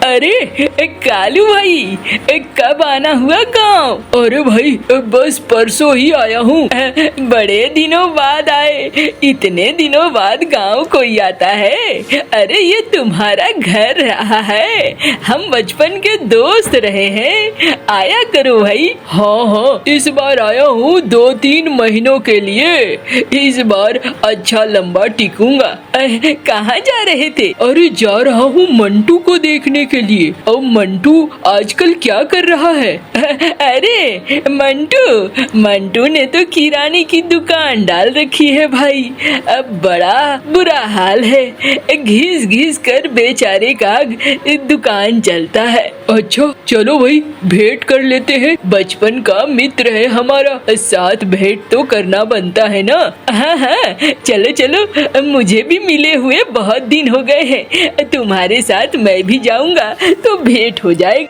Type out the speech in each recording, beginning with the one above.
अरे कालू भाई, कब आना हुआ गाँव? अरे भाई बस परसों ही आया हूँ। बड़े दिनों बाद आए। इतने दिनों बाद गाँव कोई आता है? अरे ये तुम्हारा घर रहा है, हम बचपन के दोस्त रहे हैं, आया करो भाई। हाँ हाँ, इस बार आया हूँ 2-3 महीनों के लिए। इस बार अच्छा लंबा टिकूंगा। कहाँ जा रहे थे? अरे जा रहा हूँ मंटू को देखने के लिए। अब मंटू आजकल क्या कर रहा है? अरे मंटू ने तो किराने की दुकान डाल रखी है भाई। अब बड़ा बुरा हाल है, घिस घिस कर बेचारे का दुकान चलता है। अच्छा चलो भाई, भेंट कर लेते हैं, बचपन का मित्र है हमारा, साथ भेंट तो करना बनता है ना। हाँ हाँ चलो चलो, मुझे भी मिले हुए बहुत दिन हो गए हैं, तुम्हारे साथ मैं भी जाऊंगा तो भेंट हो जाएगी।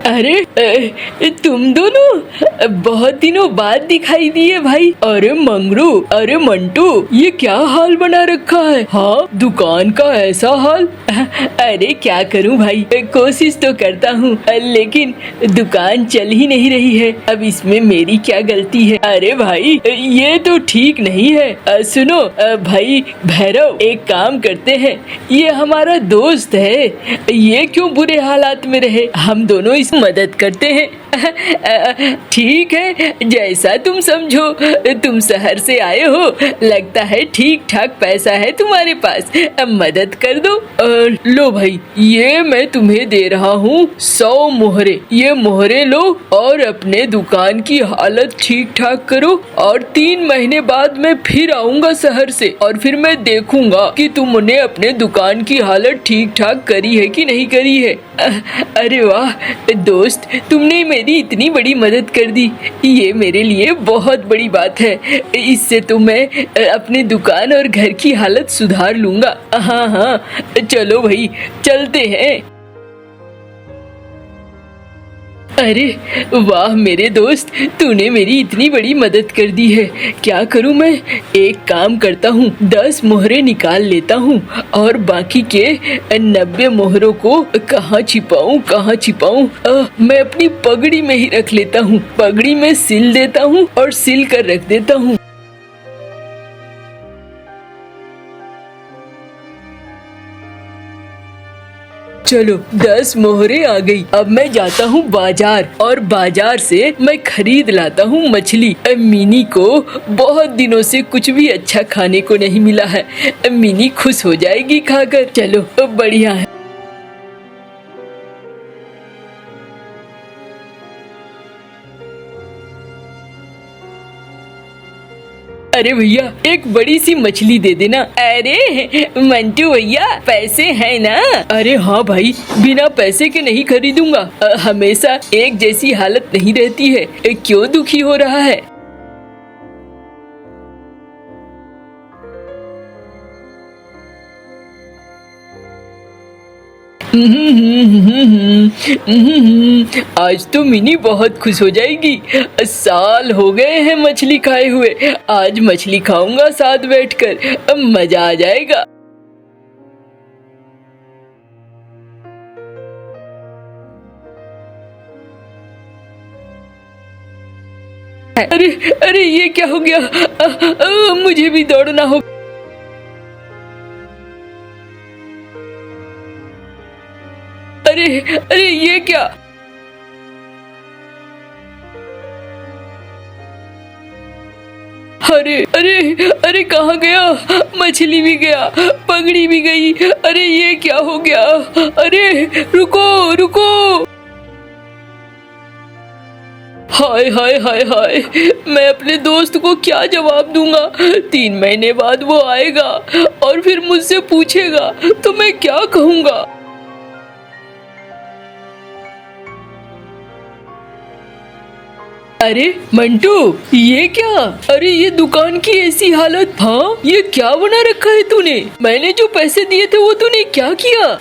अरे तुम दोनों बहुत दिनों बाद दिखाई दिए भाई। अरे मंगरू, अरे मंटू, ये क्या हाल बना रखा है? हाँ दुकान का ऐसा हाल। अरे क्या करूं भाई, कोशिश तो करता हूँ लेकिन दुकान चल ही नहीं रही है। अब इसमें मेरी क्या गलती है? अरे भाई ये तो ठीक नहीं है। सुनो भाई भैरव, एक काम करते हैं, ये हमारा दोस्त है, ये क्यों बुरे हालात में रहे, हम दोनों इस मदद करते हैं। ठीक है, जैसा तुम समझो। तुम शहर से आए हो, लगता है ठीक ठाक पैसा है तुम्हारे पास, अब मदद कर दो। लो भाई, ये मैं तुम्हें दे रहा हूँ 100 मोहरे। ये मोहरे लो और अपने दुकान की हालत ठीक ठाक करो, और 3 महीने बाद मैं फिर आऊंगा शहर से, और फिर मैं देखूंगा कि तुमने अपने दुकान की हालत ठीक ठाक करी है कि नहीं करी है। अरे वाह दोस्त, तुमने मेरी इतनी बड़ी मदद कर दी, ये मेरे लिए बहुत बड़ी बात है। इससे तो मैं अपनी दुकान और घर की हालत सुधार लूंगा। हाँ हाँ चलो भाई चलते हैं। अरे वाह मेरे दोस्त, तूने मेरी इतनी बड़ी मदद कर दी है। क्या करूं मैं? एक काम करता हूँ, 10 मोहरे निकाल लेता हूँ और बाकी के 90 मोहरों को कहाँ छिपाऊं? मैं अपनी पगड़ी में ही रख लेता हूँ, पगड़ी में सिल देता हूँ और सिल कर रख देता हूँ। चलो 10 मोहरे आ गई। अब मैं जाता हूँ बाजार, और बाजार से मैं खरीद लाता हूँ मछली। मिनी को बहुत दिनों से कुछ भी अच्छा खाने को नहीं मिला है, मिनी खुश हो जाएगी खाकर। चलो बढ़िया है। अरे भैया एक बड़ी सी मछली दे देना। अरे मंटू भैया, पैसे हैं ना? अरे हाँ भाई, बिना पैसे के नहीं खरीदूंगा। हमेशा एक जैसी हालत नहीं रहती है, क्यों दुखी हो रहा है? आज तो मिनी बहुत खुश हो जाएगी। साल हो गए हैं मछली खाए हुए, आज मछली खाऊंगा साथ बैठकर, अब मजा आ जाएगा। अरे अरे ये क्या हो गया? मुझे भी दौड़ना होगा। अरे अरे ये क्या? अरे अरे अरे कहाँ गया? मछली भी गया, पगड़ी भी गई। अरे ये क्या हो गया? अरे रुको रुको। हाय हाय हाय हाय, मैं अपने दोस्त को क्या जवाब दूंगा? 3 महीने बाद वो आएगा और फिर मुझसे पूछेगा तो मैं क्या कहूँगा? अरे मंटू, ये क्या? अरे ये दुकान की ऐसी हालत। हाँ ये क्या बना रखा है तूने? मैंने जो पैसे दिए थे वो तूने क्या किया?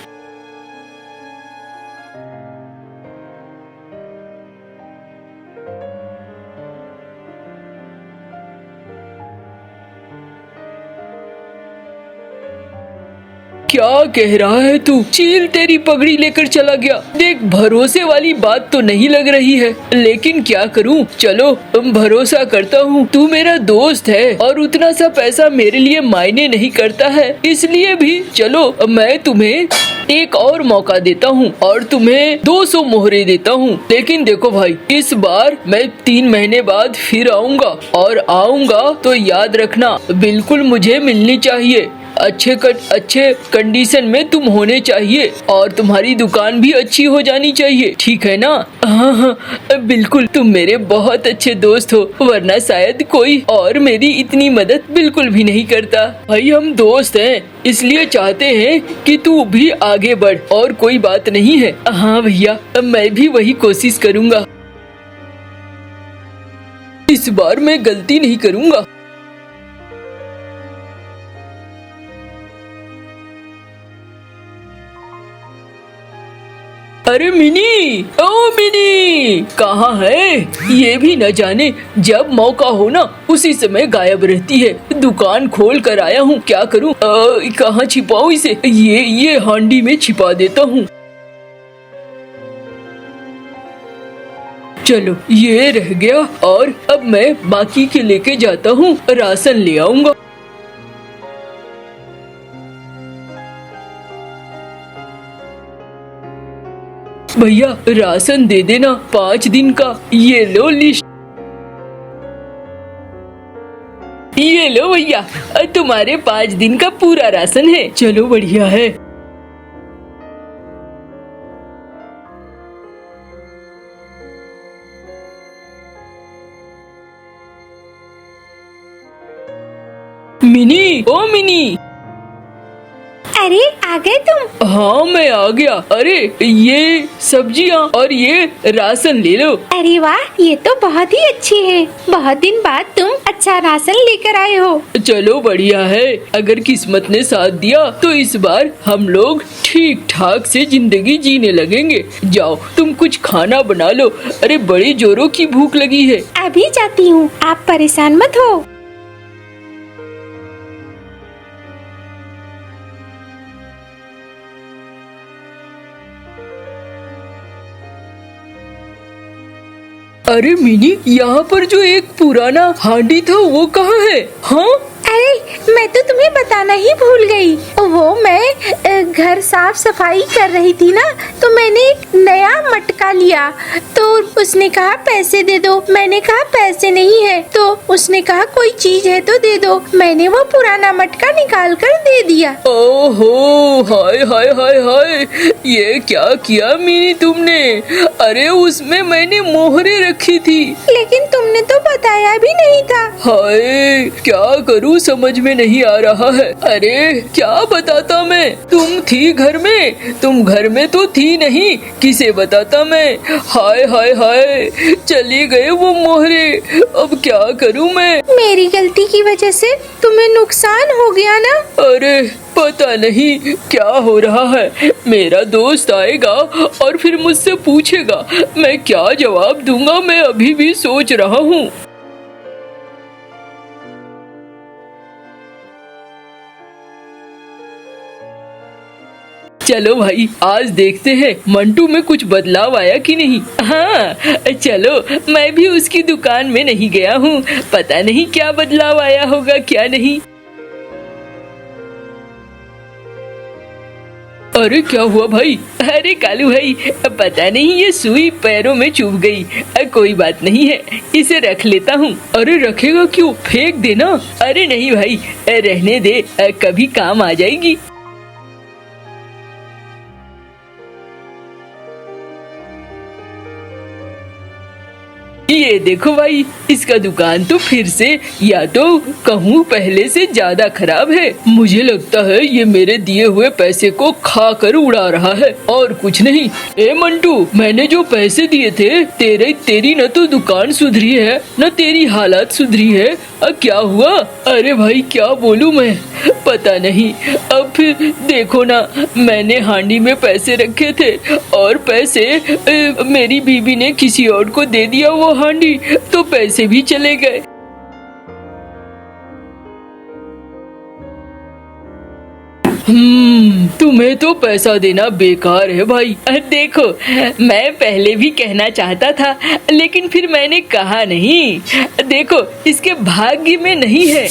क्या कह रहा है तू? चील तेरी पगड़ी लेकर चला गया। देख, भरोसे वाली बात तो नहीं लग रही है, लेकिन क्या करूं? चलो भरोसा करता हूं। तू मेरा दोस्त है और उतना सा पैसा मेरे लिए मायने नहीं करता है, इसलिए भी चलो मैं तुम्हें एक और मौका देता हूँ और तुम्हें 200 मोहरे देता हूँ। लेकिन देखो भाई, इस बार मैं 3 महीने बाद फिर आऊंगा और आऊंगा तो याद रखना, बिल्कुल मुझे मिलनी चाहिए। अच्छे कंडीशन में तुम होने चाहिए और तुम्हारी दुकान भी अच्छी हो जानी चाहिए, ठीक है ना? हाँ हाँ बिल्कुल, तुम मेरे बहुत अच्छे दोस्त हो, वरना शायद कोई और मेरी इतनी मदद बिल्कुल भी नहीं करता। भाई हम दोस्त हैं, इसलिए चाहते हैं कि तू भी आगे बढ़ और कोई बात नहीं है। हाँ भैया, मैं भी वही कोशिश करूँगा। इस बार मैं गलती नहीं करूँगा। अरे मिनी, ओ मिनी, कहाँ है? ये भी न जाने जब मौका हो ना उसी समय गायब रहती है। दुकान खोल कर आया हूँ, क्या करूँ? कहाँ छिपाऊँ इसे? ये हांडी में छिपा देता हूँ। चलो ये रह गया और अब मैं बाकी के लेके जाता हूँ, राशन ले आऊंगा। भैया राशन दे देना 5 दिन का। ये लो लिस्ट। ये लो भैया, तुम्हारे 5 दिन का पूरा राशन है। चलो बढ़िया है। मिनी, ओ मिनी। अरे आ गए तुम? हाँ मैं आ गया। अरे ये सब्जियाँ और ये राशन ले लो। अरे वाह, ये तो बहुत ही अच्छी है। बहुत दिन बाद तुम अच्छा राशन लेकर आए हो। चलो बढ़िया है, अगर किस्मत ने साथ दिया तो इस बार हम लोग ठीक ठाक से जिंदगी जीने लगेंगे। जाओ तुम कुछ खाना बना लो। अरे बड़ी जोरों की भूख लगी है। अभी जाती हूँ, आप परेशान मत हो। अरे मिनी, यहाँ पर जो एक पुराना हांडी था वो कहाँ है? हाँ अरे मैं तो तुम्हें बताना ही भूल गई। वो मैं घर साफ सफाई कर रही थी ना, तो मैंने एक नया मटका लिया। तो उसने कहा पैसे दे दो। मैंने कहा पैसे नहीं है। तो उसने कहा कोई चीज है तो दे दो। मैंने वो पुराना मटका निकाल कर दे दिया। ओहो, हाय हाय हाय हाय, ये क्या किया मिनी तुमने? अरे उसमें मैंने मोहरे रखी थी। लेकिन तुमने तो बताया भी नहीं था। हाय क्या करूँ, समझ में नहीं आ रहा है। अरे क्या बताता मैं? तुम थी घर में? तुम घर में तो थी नहीं, किसे बताता मैं? हाय हाय हाय, चली गए वो मोहरे। अब क्या करूँ मैं? मेरी गलती की वजह से तुम्हें नुकसान हो गया ना। अरे पता नहीं क्या हो रहा है। मेरा दोस्त आएगा और फिर मुझसे पूछेगा, मैं क्या जवाब दूंगा? मैं अभी भी सोच रहा हूँ। चलो भाई, आज देखते हैं मंटू में कुछ बदलाव आया कि नहीं। हाँ चलो, मैं भी उसकी दुकान में नहीं गया हूँ, पता नहीं क्या बदलाव आया होगा क्या नहीं। अरे क्या हुआ भाई? अरे कालू भाई, पता नहीं ये सुई पैरों में चुभ गई। कोई बात नहीं है, इसे रख लेता हूँ। अरे रखेगा क्यों? फेंक देना। अरे नहीं भाई, रहने दे, कभी काम आ जाएगी। ये देखो भाई, इसका दुकान तो फिर से, या तो कहूँ पहले से ज्यादा खराब है। मुझे लगता है ये मेरे दिए हुए पैसे को खा कर उड़ा रहा है और कुछ नहीं। ए मंटू, मैंने जो पैसे दिए थे, तेरी न तो दुकान सुधरी है न तेरी हालात सुधरी है। क्या हुआ? अरे भाई क्या बोलूं मैं, पता नहीं। अब फिर देखो ना, मैंने हांडी में पैसे रखे थे और पैसे मेरी बीबी ने किसी और को दे दिया वो हांडी, तो पैसे भी चले गए। तुम्हें तो पैसा देना बेकार है भाई। देखो, मैं पहले भी कहना चाहता था, लेकिन फिर मैंने कहा नहीं। देखो, इसके भाग्य में नहीं है,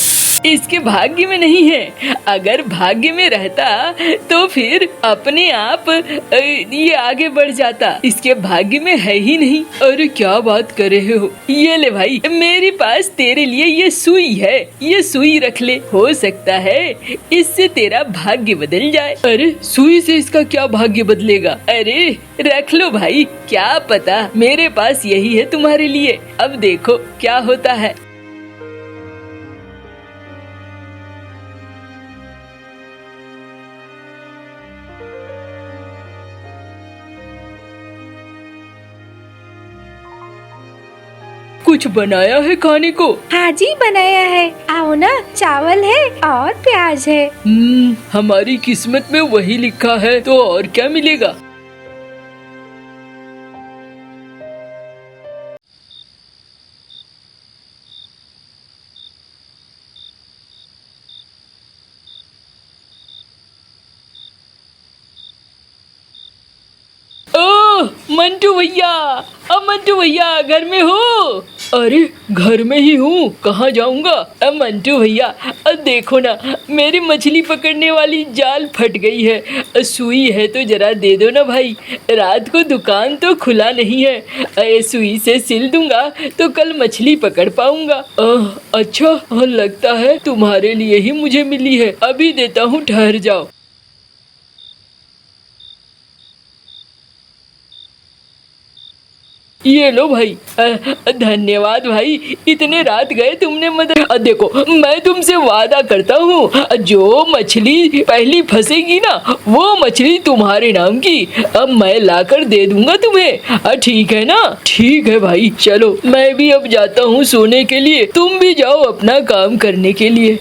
इसके भाग्य में नहीं है। अगर भाग्य में रहता तो फिर अपने आप ये आगे बढ़ जाता। इसके भाग्य में है ही नहीं। अरे क्या बात कर रहे हो? ये ले भाई, मेरे पास तेरे लिए ये सुई है, ये सुई रख ले। हो सकता है इससे तेरा भाग्य बदल जाए। अरे सुई से इसका क्या भाग्य बदलेगा? अरे रख लो भाई, क्या पता मेरे पास यही है तुम्हारे लिए। अब देखो क्या होता है। कुछ बनाया है खाने को? हाँ जी, बनाया है। आओ ना, चावल है और प्याज है। हमारी किस्मत में वही लिखा है, तो और क्या मिलेगा। मंटू भैया, अब मंटू भैया घर में हो? अरे घर में ही हूँ, कहाँ जाऊँगा। अब मंटू भैया, अब देखो ना, मेरी मछली पकड़ने वाली जाल फट गई है। सुई है तो जरा दे दो ना भाई, रात को दुकान तो खुला नहीं है। सुई से सिल दूंगा तो कल मछली पकड़ पाऊंगा। अच्छा, लगता है तुम्हारे लिए ही मुझे मिली है। अभी देता हूँ, ठहर जाओ। ये लो भाई। धन्यवाद भाई, इतने रात गए तुमने मदद। देखो, मैं तुमसे वादा करता हूँ, जो मछली पहली फंसेगी ना, वो मछली तुम्हारे नाम की अब मैं लाकर दे दूंगा तुम्हें। ठीक है ना? ठीक है भाई, चलो मैं भी अब जाता हूँ सोने के लिए, तुम भी जाओ अपना काम करने के लिए।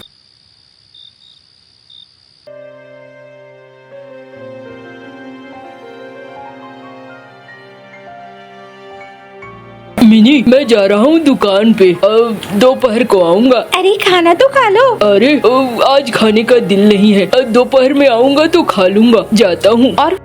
मिनी, मैं जा रहा हूँ दुकान पे, दोपहर को आऊँगा। अरे खाना तो खा लो। अरे आज खाने का दिल नहीं है, दोपहर में आऊँगा तो खा लूँगा। जाता हूँ। और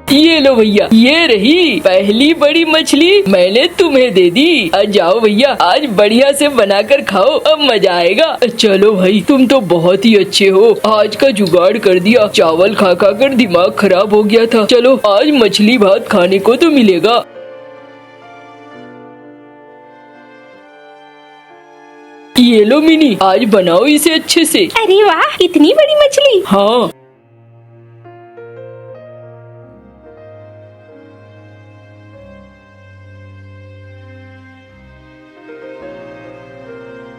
ये लो भैया, ये रही पहली बड़ी मछली, मैंने तुम्हें दे दी। जाओ भैया, आज बढ़िया से बनाकर खाओ, अब मजा आएगा। चलो भाई, तुम तो बहुत ही अच्छे हो, आज का जुगाड़ कर दिया। चावल खा खा कर दिमाग खराब हो गया था। चलो आज मछली भात खाने को तो मिलेगा। ये लो मिनी, आज बनाओ इसे अच्छे से। अरे वाह, इतनी बड़ी मछली। हाँ।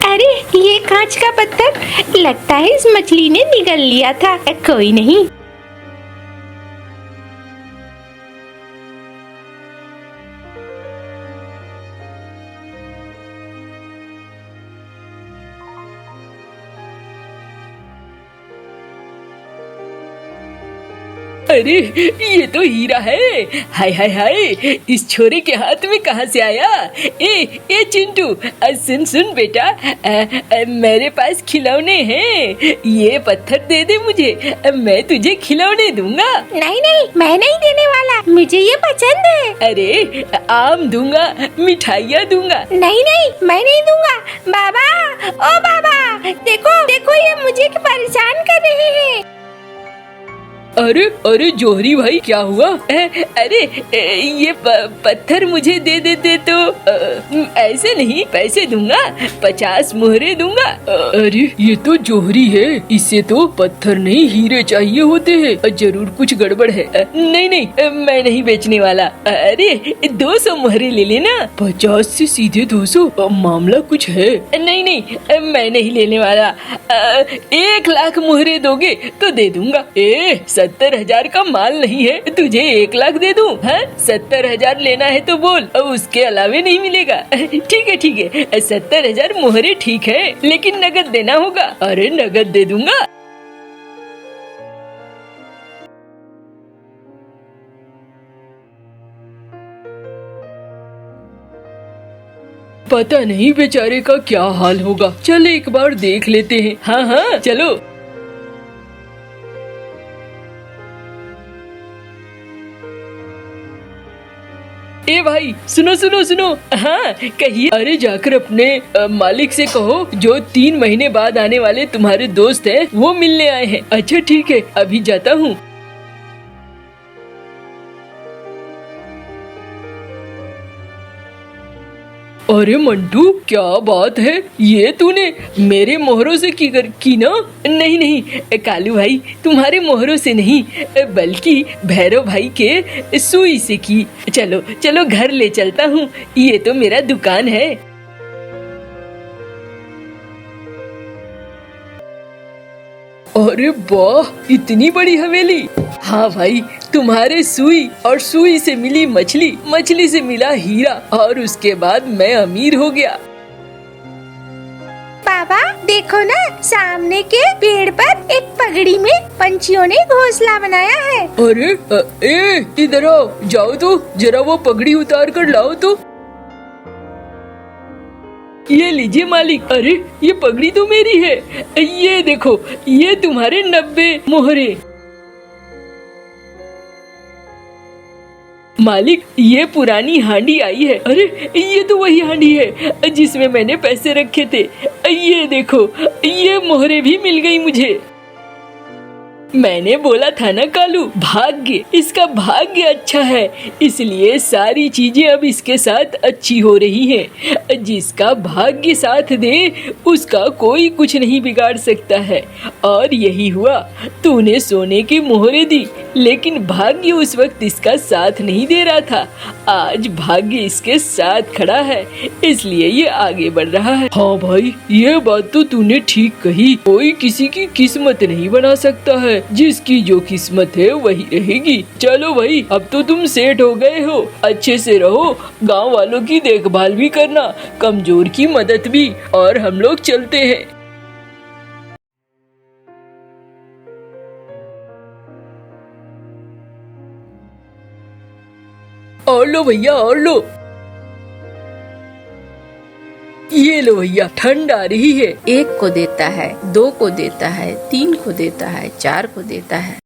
अरे ये कांच का पत्थर, लगता है इस मछली ने निगल लिया था। कोई नहीं। अरे ये तो हीरा है। हाय हाय हाय, इस छोरे के हाथ में कहाँ से आया? ए चिंटू, सुन सुन बेटा, मेरे पास खिलौने हैं, ये पत्थर दे दे मुझे, मैं तुझे खिलौने दूंगा। नहीं नहीं, मैं नहीं देने वाला, मुझे ये पसंद है। अरे आम दूंगा, मिठाइयाँ दूंगा। नहीं नहीं, मैं नहीं दूंगा। बाबा, ओ बाबा, देखो देखो, ये मुझे परेशान कर रहे हैं। अरे अरे जोहरी भाई, क्या हुआ? अरे ये पत्थर मुझे दे देते तो ऐसे नहीं, पैसे दूंगा, 50 मोहरे दूंगा। अरे ये तो जोहरी है, इसे तो पत्थर नहीं हीरे चाहिए होते हैं। जरूर कुछ गड़बड़ है। नहीं नहीं, मैं नहीं बेचने वाला। अरे 200 मोहरे ले लेना। 50 से सीधे 200, मामला कुछ है। नहीं नहीं, मैं नहीं लेने वाला। 1 लाख मोहरे दोगे तो दे दूंगा। 70,000 का माल नहीं है, तुझे 1 लाख दे दूं? हाँ, 70,000 लेना है तो बोल, अब उसके अलावे नहीं मिलेगा। ठीक है, 70,000 मोहरे ठीक है, लेकिन नगद देना होगा। अरे नगद दे दूंगा। पता नहीं बेचारे का क्या हाल होगा। चल एक बार देख लेते हैं। हाँ हाँ चलो। ए भाई सुनो सुनो सुनो। हाँ कहिए। अरे जाकर अपने मालिक से कहो जो 3 महीने बाद आने वाले तुम्हारे दोस्त हैं वो मिलने आए हैं। अच्छा ठीक है अभी जाता हूँ। अरे मंटू क्या बात है, ये तूने मेरे मोहरों से की ना? नहीं नहीं कालू भाई तुम्हारे मोहरों से नहीं बल्कि भैरव भाई के सुई से की। चलो चलो घर ले चलता हूँ, ये तो मेरा दुकान है। अरे वाह इतनी बड़ी हवेली। हाँ भाई तुम्हारे सुई और सुई से मिली मछली, मछली से मिला हीरा और उसके बाद मैं अमीर हो गया। पापा देखो ना सामने के पेड़ पर एक पगड़ी में पंछियों ने घोंसला बनाया है। अरे ए इधर आओ, जाओ तो जरा वो पगड़ी उतार कर लाओ तो। ये लीजिए मालिक। अरे ये पगड़ी तो मेरी है। ये देखो ये तुम्हारे 90 मोहरे। मालिक ये पुरानी हांडी आई है। अरे ये तो वही हांडी है जिसमें मैंने पैसे रखे थे। ये देखो ये मोहरे भी मिल गई मुझे। मैंने बोला था ना कालू, भाग्य इसका भाग्य अच्छा है इसलिए सारी चीजें अब इसके साथ अच्छी हो रही हैं। जिसका भाग्य साथ दे उसका कोई कुछ नहीं बिगाड़ सकता है। और यही हुआ, तूने सोने की मोहरे दी लेकिन भाग्य उस वक्त इसका साथ नहीं दे रहा था। आज भाग्य इसके साथ खड़ा है इसलिए ये आगे बढ़ रहा है। हाँ भाई ये बात तो तूने ठीक कही। कोई किसी की किस्मत नहीं बना सकता है, जिसकी जो किस्मत है वही रहेगी। चलो भाई अब तो तुम सेठ हो गए हो, अच्छे से रहो, गांव वालों की देखभाल भी करना, कमजोर की मदद भी। और हम लोग चलते हैं। और लो भैया और लो। ये लो भैया ठंड आ रही है। 1 को देता है, 2 को देता है, 3 को देता है, 4 को देता है।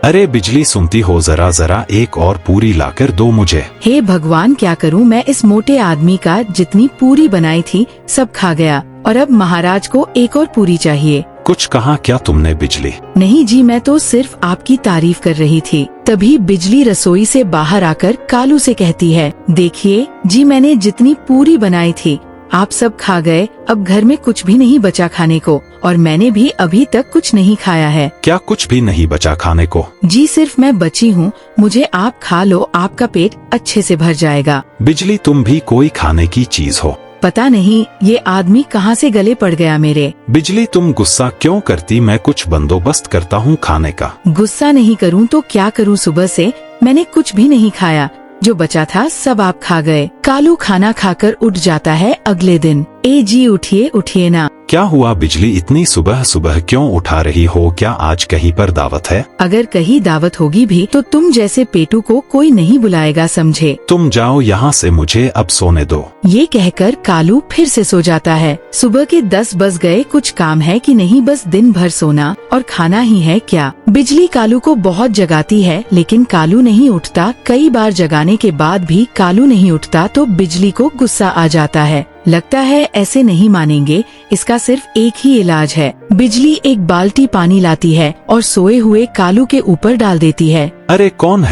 अरे बिजली सुनती हो जरा जरा एक और पूरी लाकर दो मुझे। हे भगवान क्या करूं मैं इस मोटे आदमी का, जितनी पूरी बनाई थी सब खा गया और अब महाराज को एक और पूरी चाहिए। कुछ कहा क्या तुमने बिजली? नहीं जी मैं तो सिर्फ आपकी तारीफ कर रही थी। तभी बिजली रसोई से बाहर आकर कालू से कहती है, देखिए जी मैंने जितनी पूरी बनाई थी आप सब खा गए, अब घर में कुछ भी नहीं बचा खाने को और मैंने भी अभी तक कुछ नहीं खाया है। क्या कुछ भी नहीं बचा खाने को? जी सिर्फ मैं बची हूँ, मुझे आप खा लो, आपका पेट अच्छे से भर जाएगा। बिजली तुम भी कोई खाने की चीज हो। पता नहीं ये आदमी कहाँ से गले पड़ गया मेरे। बिजली तुम गुस्सा क्यों करती, मैं कुछ बंदोबस्त करता हूँ खाने का। गुस्सा नहीं करूँ तो क्या करूँ, सुबह से मैंने कुछ भी नहीं खाया, जो बचा था सब आप खा गए। कालू खाना खाकर उठ जाता है अगले दिन। ए जी उठिए उठिए ना। क्या हुआ बिजली, इतनी सुबह सुबह क्यों उठा रही हो? क्या आज कहीं पर दावत है? अगर कहीं दावत होगी भी तो तुम जैसे पेटू को कोई नहीं बुलाएगा समझे। तुम जाओ यहाँ से, मुझे अब सोने दो। ये कहकर कालू फिर से सो जाता है। सुबह के 10 बज गए, कुछ काम है कि नहीं, बस दिन भर सोना और खाना ही है क्या। बिजली कालू को बहुत जगाती है लेकिन कालू नहीं उठता। कई बार जगाने के बाद भी कालू नहीं उठता तो बिजली को गुस्सा आ जाता है। लगता है ऐसे नहीं मानेंगे, इसका सिर्फ एक ही इलाज है। बिजली एक बाल्टी पानी लाती है और सोए हुए कालू के ऊपर डाल देती है। अरे कौन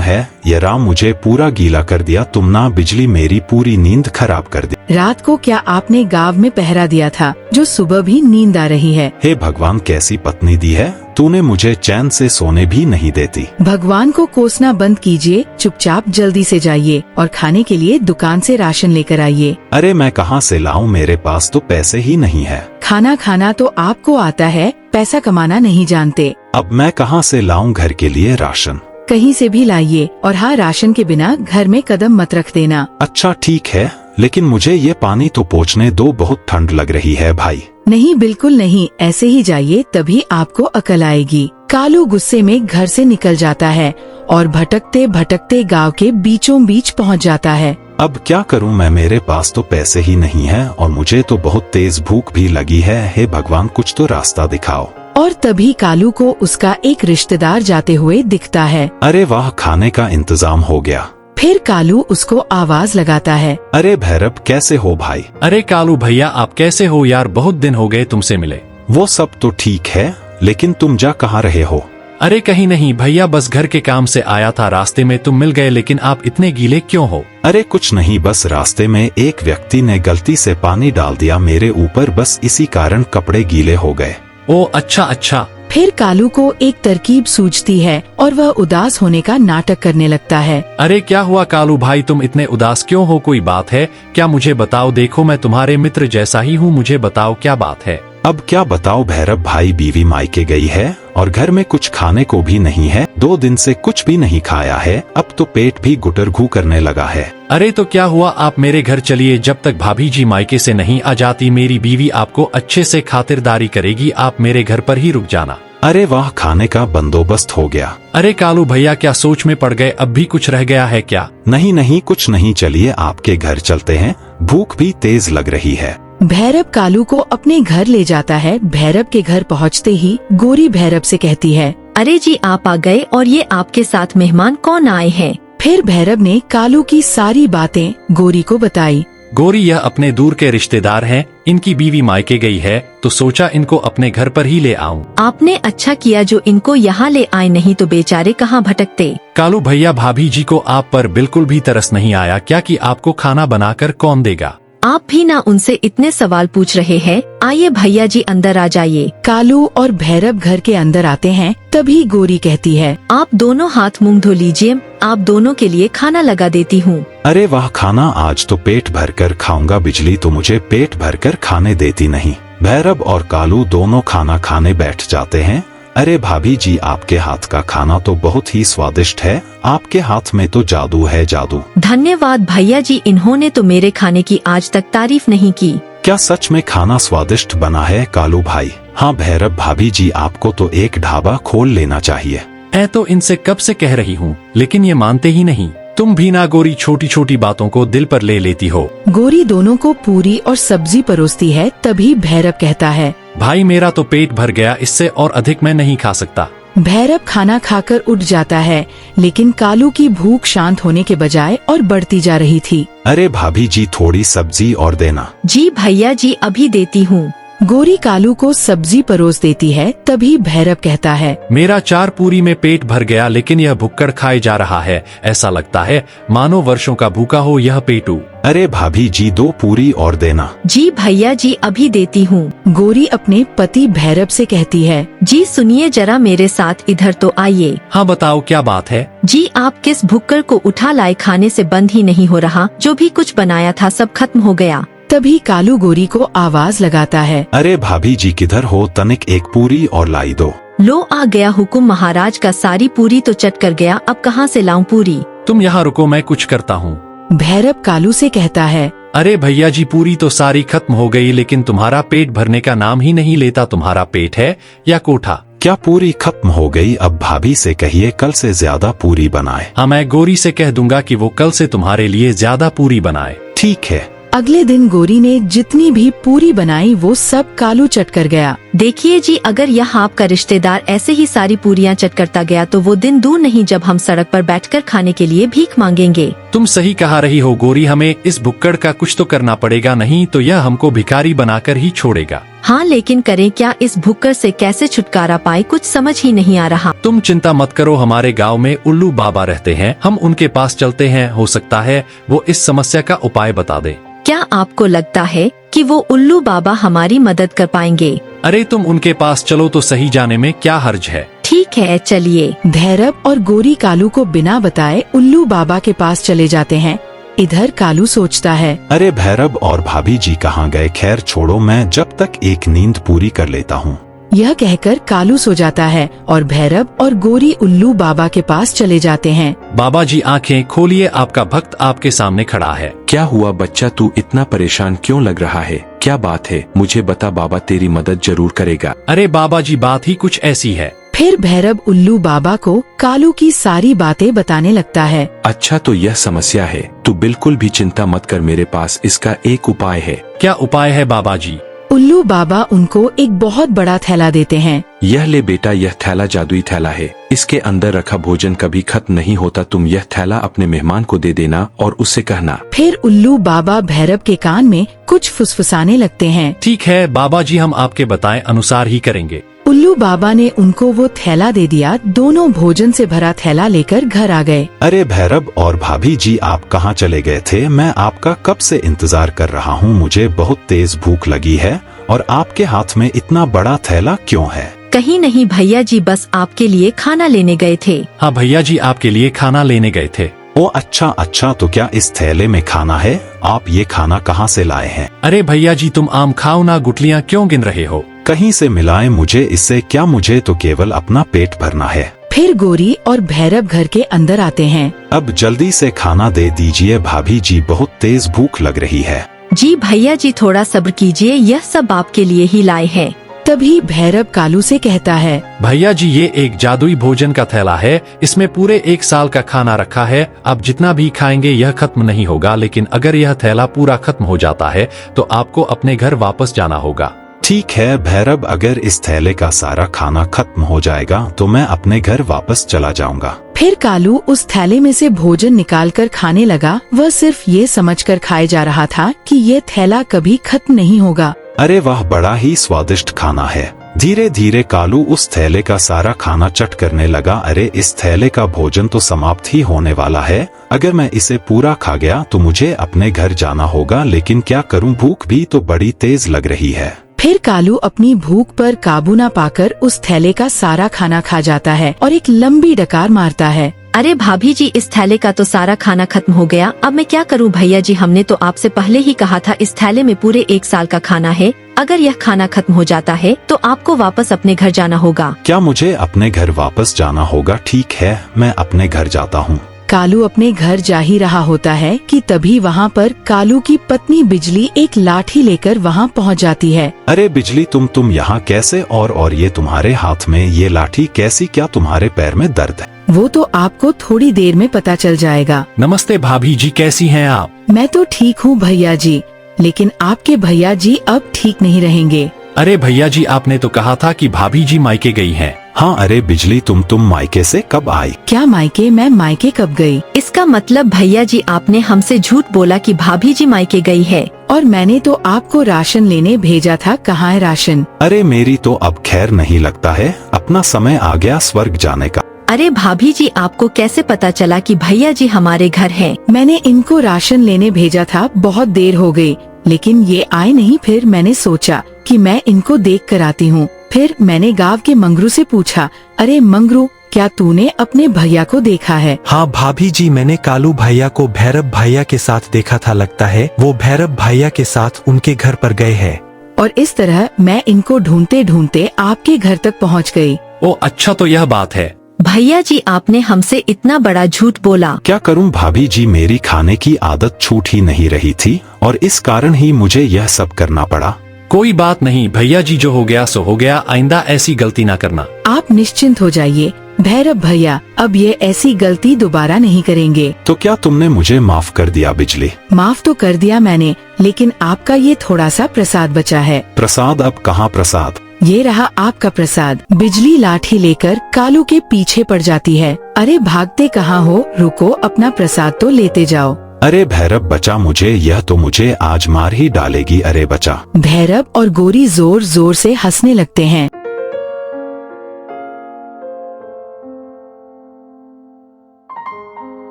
है? ये राम मुझे पूरा गीला कर दिया। तुम ना बिजली मेरी पूरी नींद खराब कर दी। रात को क्या आपने गांव में पहरा दिया था जो सुबह भी नींद आ रही है? हे भगवान कैसी पत्नी दी है तूने, मुझे चैन से सोने भी नहीं देती। भगवान को कोसना बंद कीजिए, चुपचाप जल्दी से जाइए और खाने के लिए दुकान से राशन लेकर आइए। अरे मैं कहाँ से लाऊं, मेरे पास तो पैसे ही नहीं है। खाना खाना तो आपको आता है, पैसा कमाना नहीं जानते। अब मैं कहाँ से लाऊं घर के लिए राशन? कहीं से भी लाइए और हाँ राशन के बिना घर में कदम मत रख देना। अच्छा ठीक है, लेकिन मुझे ये पानी तो पोंछने दो, बहुत ठंड लग रही है भाई। नहीं, बिल्कुल नहीं, ऐसे ही जाइए, तभी आपको अकल आएगी। कालू गुस्से में घर से निकल जाता है और भटकते भटकते गांव के बीचों बीच पहुंच जाता है। अब क्या करूं मैं, मेरे पास तो पैसे ही नहीं है और मुझे तो बहुत तेज भूख भी लगी है। हे भगवान, कुछ तो रास्ता दिखाओ। और तभी कालू को उसका एक रिश्तेदार जाते हुए दिखता है। अरे वाह, खाने का इंतजाम हो गया। फिर कालू उसको आवाज लगाता है। अरे भैरव, कैसे हो भाई? अरे कालू भैया, आप कैसे हो यार, बहुत दिन हो गए तुमसे मिले। वो सब तो ठीक है, लेकिन तुम जा कहाँ रहे हो? अरे कहीं नहीं भैया, बस घर के काम से आया था, रास्ते में तुम मिल गए, लेकिन आप इतने गीले क्यों हो? अरे कुछ नहीं, बस रास्ते में एक व्यक्ति ने गलती से पानी डाल दिया मेरे ऊपर, बस इसी कारण कपड़े गीले हो गए। ओ अच्छा अच्छा। फिर कालू को एक तरकीब सूझती है और वह उदास होने का नाटक करने लगता है। अरे क्या हुआ कालू भाई, तुम इतने उदास क्यों हो, कोई बात है क्या? मुझे बताओ, देखो मैं तुम्हारे मित्र जैसा ही हूँ, मुझे बताओ क्या बात है। अब क्या बताओ भैरव भाई, बीवी मायके गई है और घर में कुछ खाने को भी नहीं है। 2 दिन से कुछ भी नहीं खाया है, अब तो पेट भी गुटर घू करने लगा है। अरे तो क्या हुआ, आप मेरे घर चलिए, जब तक भाभी जी मायके से नहीं आ जाती मेरी बीवी आपको अच्छे से खातिरदारी करेगी, आप मेरे घर पर ही रुक जाना। अरे वाह, खाने का बंदोबस्त हो गया। अरे कालू भैया, क्या सोच में पड़ गए, अब भी कुछ रह गया है क्या? नहीं नहीं, कुछ नहीं, चलिए आपके घर चलते हैं, भूख भी तेज लग रही है। भैरव कालू को अपने घर ले जाता है। भैरव के घर पहुंचते ही गोरी भैरव से कहती है, अरे जी आप आ गए, और ये आपके साथ मेहमान कौन आए हैं? फिर भैरव ने कालू की सारी बातें गोरी को बताई। गोरी, यह अपने दूर के रिश्तेदार हैं, इनकी बीवी मायके गई है, तो सोचा इनको अपने घर पर ही ले आऊं। आपने अच्छा किया जो इनको यहाँ ले आए, नहीं तो बेचारे कहाँ भटकते। कालू भैया, भाभी जी को आप पर बिल्कुल भी तरस नहीं आया क्या कि आपको खाना बनाकर कौन देगा? आप भी ना उनसे इतने सवाल पूछ रहे हैं। आइए भैया जी, अंदर आ जाइए। कालू और भैरव घर के अंदर आते हैं, तभी गोरी कहती है, आप दोनों हाथ मुंह धो लीजिए, आप दोनों के लिए खाना लगा देती हूँ। अरे वाह, खाना आज तो पेट भरकर खाऊंगा। बिजली तो मुझे पेट भरकर खाने देती नहीं। भैरव और कालू दोनों खाना खाने बैठ जाते हैं। अरे भाभी जी, आपके हाथ का खाना तो बहुत ही स्वादिष्ट है, आपके हाथ में तो जादू है, जादू। धन्यवाद भैया जी, इन्होंने तो मेरे खाने की आज तक तारीफ नहीं की। क्या सच में खाना स्वादिष्ट बना है कालू भाई? हाँ भैरव भाभी जी, आपको तो एक ढाबा खोल लेना चाहिए। मैं तो इनसे कब से कह रही हूँ, लेकिन ये मानते ही नहीं। तुम भी ना गोरी, छोटी छोटी बातों को दिल पर ले लेती हो। गोरी दोनों को पूरी और सब्जी परोसती है, तभी भैरव कहता है, भाई मेरा तो पेट भर गया, इससे और अधिक मैं नहीं खा सकता। भैरव खाना खाकर उठ जाता है, लेकिन कालू की भूख शांत होने के बजाय और बढ़ती जा रही थी। अरे भाभी जी, थोड़ी सब्जी और देना। जी भैया जी, अभी देती हूँ। गोरी कालू को सब्जी परोस देती है, तभी भैरव कहता है, मेरा 4 पूरी में पेट भर गया, लेकिन यह भुक्कड़ खाए जा रहा है, ऐसा लगता है मानो वर्षों का भूखा हो यह पेटू। अरे भाभी जी, 2 पूरी और देना। जी भैया जी, अभी देती हूँ। गोरी अपने पति भैरव से कहती है, जी सुनिए जरा, मेरे साथ इधर तो आइए। हाँ बताओ क्या बात है? जी आप किस भुक्कड़ को उठा लाए, खाने से बंद ही नहीं हो रहा, जो भी कुछ बनाया था सब खत्म हो गया। तभी कालू गोरी को आवाज लगाता है, अरे भाभी जी किधर हो, तनिक एक पूरी और लाई दो। लो आ गया हुकुम महाराज का, सारी पूरी तो चट कर गया, अब कहाँ से लाऊं पूरी? तुम यहाँ रुको, मैं कुछ करता हूँ। भैरव कालू से कहता है, अरे भैया जी, पूरी तो सारी खत्म हो गई, लेकिन तुम्हारा पेट भरने का नाम ही नहीं लेता। तुम्हारा पेट है या कोठा? क्या पूरी खत्म हो गई? अब भाभी से कहिए कल से ज्यादा पूरी बनाए। हाँ, मैं गोरी से कह दूंगा कि वो कल से तुम्हारे लिए ज्यादा पूरी बनाए। ठीक है। अगले दिन गोरी ने जितनी भी पूरी बनाई वो सब कालू चट कर गया। देखिए जी, अगर यह आपका रिश्तेदार ऐसे ही सारी पूरियां चट करता गया तो वो दिन दूर नहीं जब हम सड़क पर बैठकर खाने के लिए भीख मांगेंगे। तुम सही कहा रही हो गोरी, हमें इस भुक्कड़ का कुछ तो करना पड़ेगा, नहीं तो यह हमको भिखारी बनाकर ही छोड़ेगा। हाँ, लेकिन करें क्या? इस भुक्कड़ से कैसे छुटकारा पाए, कुछ समझ ही नहीं आ रहा। तुम चिंता मत करो, हमारे गांव में उल्लू बाबा रहते हैं, हम उनके पास चलते हैं, हो सकता है वो इस समस्या का उपाय बता दे। क्या आपको लगता है कि वो उल्लू बाबा हमारी मदद कर पाएंगे? अरे तुम उनके पास चलो तो सही, जाने में क्या हर्ज है। ठीक है, चलिए। भैरव और गोरी कालू को बिना बताए उल्लू बाबा के पास चले जाते हैं। इधर कालू सोचता है, अरे भैरव और भाभी जी कहाँ गए? खैर छोड़ो, मैं जब तक एक नींद पूरी कर लेता हूँ। यह कहकर कालू सो जाता है और भैरव और गोरी उल्लू बाबा के पास चले जाते हैं। बाबा जी आंखें खोलिए, आपका भक्त आपके सामने खड़ा है। क्या हुआ बच्चा, तू इतना परेशान क्यों लग रहा है? क्या बात है, मुझे बता, बाबा तेरी मदद जरूर करेगा। अरे बाबा जी बात ही कुछ ऐसी है। फिर भैरव उल्लू बाबा को कालू की सारी बातें बताने लगता है। अच्छा तो यह समस्या है, तू बिल्कुल भी चिंता मत कर, मेरे पास इसका एक उपाय है। क्या उपाय है बाबा जी? उल्लू बाबा उनको एक बहुत बड़ा थैला देते हैं। यह ले बेटा, यह थैला जादुई थैला है, इसके अंदर रखा भोजन कभी खत्म नहीं होता। तुम यह थैला अपने मेहमान को दे देना और उससे कहना। फिर उल्लू बाबा भैरव के कान में कुछ फुसफुसाने लगते हैं। ठीक है बाबा जी, हम आपके बताए अनुसार ही करेंगे। उल्लू बाबा ने उनको वो थैला दे दिया। दोनों भोजन से भरा थैला लेकर घर आ गए। अरे भैरव और भाभी जी, आप कहाँ चले गए थे? मैं आपका कब से इंतजार कर रहा हूँ। मुझे बहुत तेज भूख लगी है और आपके हाथ में इतना बड़ा थैला क्यों है? कहीं नहीं भैया जी, बस आपके लिए खाना लेने गए थे। हाँ भैया जी, आपके लिए खाना लेने गए थे। ओ अच्छा अच्छा, तो क्या इस थैले में खाना है? आप ये खाना कहाँ से लाए हैं? अरे भैया जी तुम आम खाओ ना, गुठलियाँ क्यों गिन रहे हो? कहीं से मिलाए मुझे इससे क्या, मुझे तो केवल अपना पेट भरना है। फिर गोरी और भैरव घर के अंदर आते हैं। अब जल्दी से खाना दे दीजिए भाभी जी, बहुत तेज भूख लग रही है। जी भैया जी थोड़ा सब्र कीजिए, यह सब आपके लिए ही लाए हैं। तभी भैरव कालू से कहता है, भैया जी ये एक जादुई भोजन का थैला है, इसमें पूरे 1 साल का खाना रखा है। आप जितना भी खाएंगे यह खत्म नहीं होगा, लेकिन अगर यह थैला पूरा खत्म हो जाता है तो आपको अपने घर वापस जाना होगा। ठीक है भैरव, अगर इस थैले का सारा खाना खत्म हो जाएगा तो मैं अपने घर वापस चला जाऊंगा। फिर कालू उस थैले में से भोजन निकालकर खाने लगा। वह सिर्फ ये समझकर खाए जा रहा था कि ये थैला कभी खत्म नहीं होगा। अरे वाह, बड़ा ही स्वादिष्ट खाना है। धीरे धीरे कालू उस थैले का सारा खाना चट करने लगा। अरे इस थैले का भोजन तो समाप्त ही होने वाला है। अगर मैं इसे पूरा खा गया तो मुझे अपने घर जाना होगा, लेकिन क्या करूं, भूख भी तो बड़ी तेज लग रही है। फिर कालू अपनी भूख पर काबू न पाकर उस थैले का सारा खाना खा जाता है और एक लंबी डकार मारता है। अरे भाभी जी, इस थैले का तो सारा खाना खत्म हो गया, अब मैं क्या करूं? भैया जी हमने तो आपसे पहले ही कहा था इस थैले में पूरे 1 साल का खाना है। अगर यह खाना खत्म हो जाता है तो आपको वापस अपने घर जाना होगा। क्या मुझे अपने घर वापस जाना होगा? ठीक है, मैं अपने घर जाता हूँ। कालू अपने घर जा ही रहा होता है कि तभी वहाँ पर कालू की पत्नी बिजली एक लाठी लेकर वहाँ पहुँच जाती है। अरे बिजली, तुम यहाँ कैसे? और ये तुम्हारे हाथ में ये लाठी कैसी? क्या तुम्हारे पैर में दर्द है? वो तो आपको थोड़ी देर में पता चल जाएगा। नमस्ते भाभी जी, कैसी हैं आप? मैं तो ठीक हूँ भैया जी, लेकिन आपके भैया जी अब ठीक नहीं रहेंगे। अरे भैया जी, आपने तो कहा था कि भाभी जी मायके गई हैं। हाँ, अरे बिजली, तुम मायके से कब आई? क्या मायके? मैं मायके कब गई? इसका मतलब भैया जी आपने हमसे झूठ बोला कि भाभी जी मायके गई है। और मैंने तो आपको राशन लेने भेजा था, कहाँ है राशन? अरे मेरी तो अब खैर नहीं लगता है, अपना समय आ गया स्वर्ग जाने का। अरे भाभी जी, आपको कैसे पता चला कि भैया जी हमारे घर हैं? मैंने इनको राशन लेने भेजा था, बहुत देर हो गई, लेकिन ये आए नहीं। फिर मैंने सोचा कि मैं इनको देख कर आती हूँ। फिर मैंने गांव के मंगरू से पूछा, अरे मंगरू, क्या तूने अपने भैया को देखा है? हाँ भाभी जी, मैंने कालू भैया को भैरव भैया के साथ देखा था, लगता है वो भैरव भैया के साथ उनके घर पर गए हैं। और इस तरह मैं इनको ढूंढते ढूंढते आपके घर तक पहुँच गई। ओ अच्छा, तो यह बात है। भैया जी आपने हमसे इतना बड़ा झूठ बोला। क्या करूं भाभी जी, मेरी खाने की आदत छूट ही नहीं रही थी और इस कारण ही मुझे यह सब करना पड़ा। कोई बात नहीं भैया जी, जो हो गया सो हो गया, आइंदा ऐसी गलती ना करना। आप निश्चिंत हो जाइए भैरव भैया, अब ये ऐसी गलती दोबारा नहीं करेंगे। तो क्या तुमने मुझे माफ कर दिया बिजली? माफ तो कर दिया मैंने, लेकिन आपका ये थोड़ा सा प्रसाद बचा है। प्रसाद? अब कहाँ प्रसाद? ये रहा आपका प्रसाद। बिजली लाठी लेकर कालू के पीछे पड़ जाती है। अरे भागते कहाँ हो, रुको, अपना प्रसाद तो लेते जाओ। अरे भैरव बचा मुझे, यह तो मुझे आज मार ही डालेगी। अरे बचा। भैरव और गोरी जोर जोर से हंसने लगते हैं।